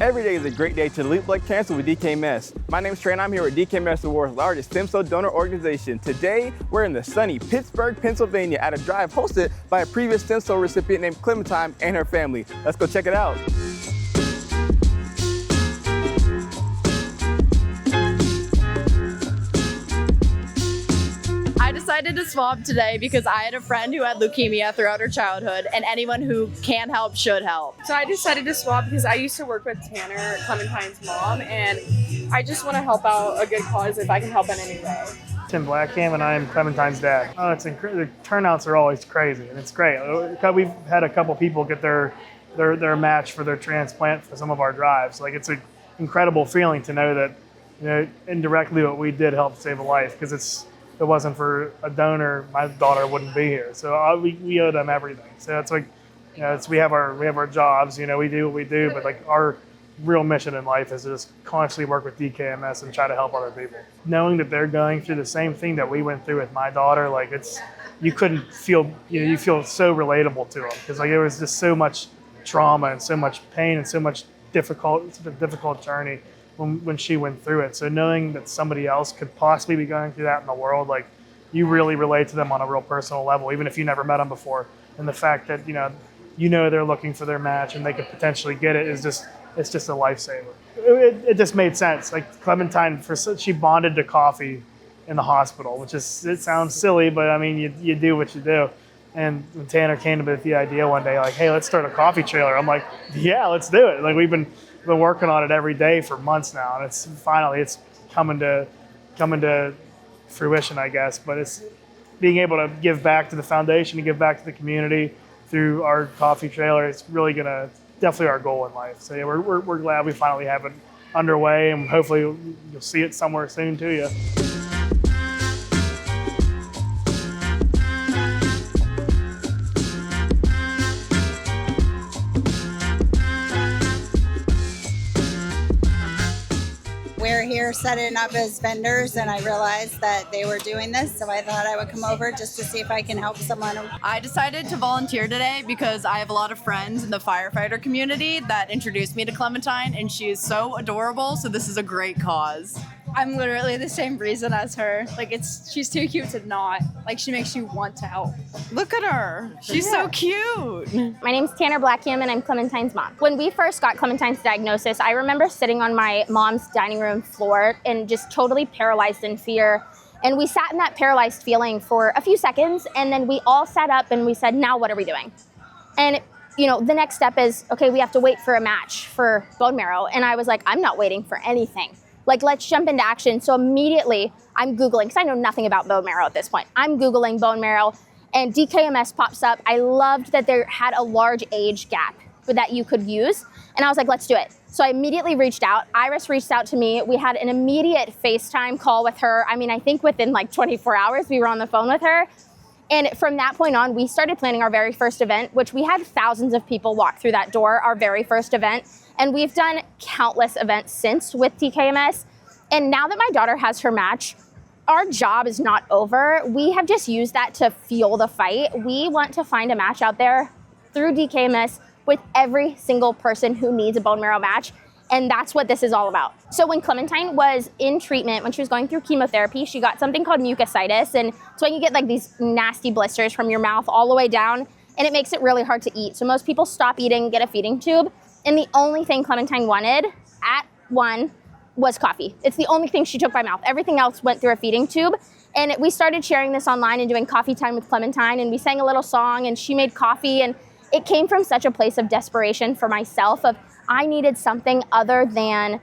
Every day is a great day to delete blood cancer with DKMS. My name is Trey and I'm here with DKMS, the world's largest stem cell donor organization. Today, we're in the sunny Pittsburgh, Pennsylvania at a drive hosted by a previous stem cell recipient named Clementine and her family. Let's go check it out. I decided to swab today because I had a friend who had leukemia throughout her childhood, and anyone who can help should help. So I decided to swab because I used to work with Tanner, Clementine's mom, and I just want to help out a good cause if I can help in any way. Tim Blackham, and I am Clementine's dad. Oh, it's the turnouts are always crazy, and it's great. We've had a couple people get their match for their transplant for some of our drives. Like, it's an incredible feeling to know that, you know, indirectly what we did helped save a life, because if it wasn't for a donor, my daughter wouldn't be here. So we owe them everything. So that's like, you know, we have our jobs. You know, we do what we do, but like our real mission in life is to just constantly work with DKMS and try to help other people. Knowing that they're going through the same thing that we went through with my daughter, like you couldn't feel, you know, you feel so relatable to them, because like it was just so much trauma and so much pain and so much such a difficult journey when she went through it. So knowing that somebody else could possibly be going through that in the world, like, you really relate to them on a real personal level, even if you never met them before. And the fact that, you know they're looking for their match and they could potentially get it it's just a lifesaver. It just made sense. Like, Clementine, she bonded to coffee in the hospital, it sounds silly, but I mean, you do what you do. And when Tanner came to me with the idea one day, like, hey, let's start a coffee trailer, I'm like, yeah, let's do it. Like, we've been working on it every day for months now, and it's finally coming to fruition, I guess. But it's being able to give back to the foundation and give back to the community through our coffee trailer. It's really definitely our goal in life. So yeah, we're glad we finally have it underway, and hopefully you'll see it somewhere soon to you. We're here setting up as vendors, and I realized that they were doing this, so I thought I would come over just to see if I can help someone. I decided to volunteer today because I have a lot of friends in the firefighter community that introduced me to Clementine, and she is so adorable, so this is a great cause. I'm literally the same reason as her. Like, she's too cute to not. Like, she makes you want to help. Look at her. She's so cute. My name's Tanner Blackham, and I'm Clementine's mom. When we first got Clementine's diagnosis, I remember sitting on my mom's dining room floor and just totally paralyzed in fear. And we sat in that paralyzed feeling for a few seconds, and then we all sat up and we said, now what are we doing? And the next step is, okay, we have to wait for a match for bone marrow. And I was like, I'm not waiting for anything. Like, let's jump into action. So immediately I'm Googling, because I know nothing about bone marrow at this point. I'm Googling bone marrow, and DKMS pops up. I loved that there had a large age gap that you could use. And I was like, let's do it. So I immediately reached out. Iris reached out to me. We had an immediate FaceTime call with her. I mean, I think within like 24 hours, we were on the phone with her. And from that point on, we started planning our very first event, which we had thousands of people walk through that door, our very first event. And we've done countless events since with DKMS. And now that my daughter has her match, our job is not over. We have just used that to fuel the fight. We want to find a match out there through DKMS with every single person who needs a bone marrow match. And that's what this is all about. So when Clementine was in treatment, when she was going through chemotherapy, she got something called mucositis. And so you get like these nasty blisters from your mouth all the way down, and it makes it really hard to eat. So most people stop eating, get a feeding tube. And the only thing Clementine wanted was coffee. It's the only thing she took by mouth. Everything else went through a feeding tube. And we started sharing this online and doing coffee time with Clementine, and we sang a little song, and she made coffee. And it came from such a place of desperation for myself of, I needed something other than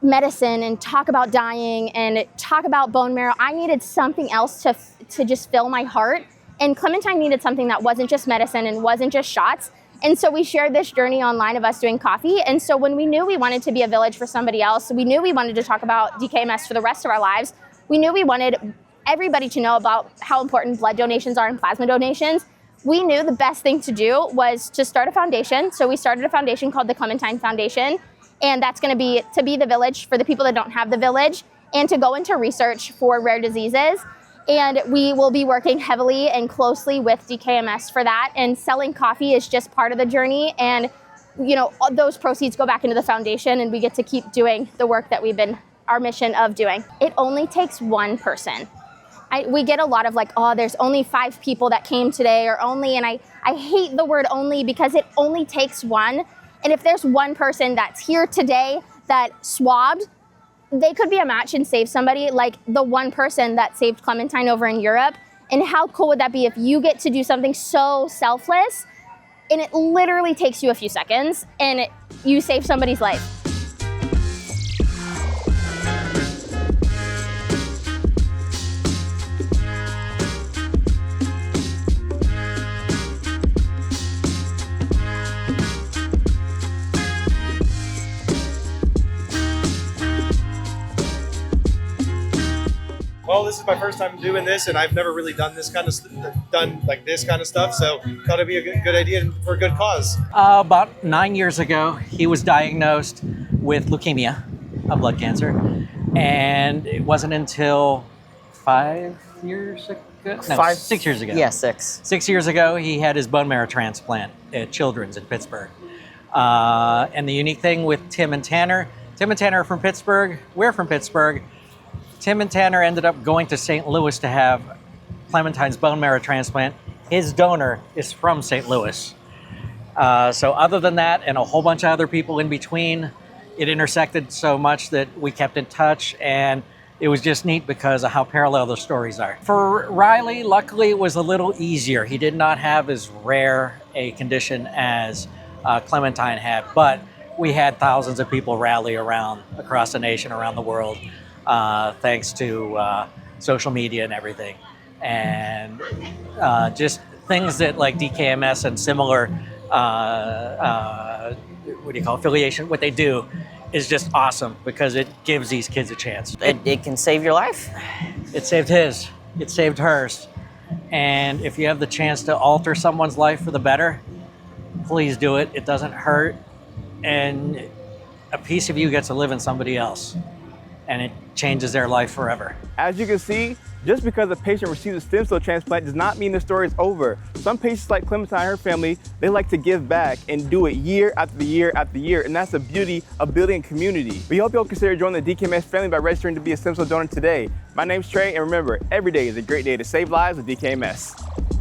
medicine and talk about dying and talk about bone marrow. I needed something else to just fill my heart. And Clementine needed something that wasn't just medicine and wasn't just shots. And so we shared this journey online of us doing coffee. And so when we knew we wanted to be a village for somebody else, we knew we wanted to talk about DKMS for the rest of our lives. We knew we wanted everybody to know about how important blood donations are and plasma donations. We knew the best thing to do was to start a foundation. So we started a foundation called the Clementine Foundation. And that's going to be the village for the people that don't have the village, and to go into research for rare diseases. And we will be working heavily and closely with DKMS for that. And selling coffee is just part of the journey. And you know, those proceeds go back into the foundation and we get to keep doing the work that we've been, our mission of doing. It only takes one person. We get a lot of like, oh, there's only 5 people that came today or only, and I hate the word only because it only takes one. And if there's one person that's here today that swabbed, they could be a match and save somebody like the one person that saved Clementine over in Europe. And how cool would that be if you get to do something so selfless and it literally takes you a few seconds and you save somebody's life. Well, this is my first time doing this, and I've never really done this kind of stuff. So, thought it'd be a good idea for a good cause. About 9 years ago, he was diagnosed with leukemia, a blood cancer, and it wasn't until 5 years ago. No, 6 years ago. Yeah, 6. 6 years ago, he had his bone marrow transplant at Children's in Pittsburgh. And the unique thing with Tim and Tanner are from Pittsburgh. We're from Pittsburgh. Tim and Tanner ended up going to St. Louis to have Clementine's bone marrow transplant. His donor is from St. Louis. So other than that, and a whole bunch of other people in between, it intersected so much that we kept in touch, and it was just neat because of how parallel the stories are. For Riley, luckily it was a little easier. He did not have as rare a condition as Clementine had, but we had thousands of people rally around across the nation, around the world, thanks to social media and everything. And just things that like DKMS and similar, affiliation, what they do is just awesome because it gives these kids a chance. It can save your life. It saved his, it saved hers. And if you have the chance to alter someone's life for the better, please do it. It doesn't hurt. And a piece of you gets to live in somebody else. And it changes their life forever. As you can see, just because a patient receives a stem cell transplant does not mean the story is over. Some patients like Clementine and her family, they like to give back and do it year after year after year, and that's the beauty of building a community. We hope you'll consider joining the DKMS family by registering to be a stem cell donor today. My name's Trey, and remember, every day is a great day to save lives with DKMS.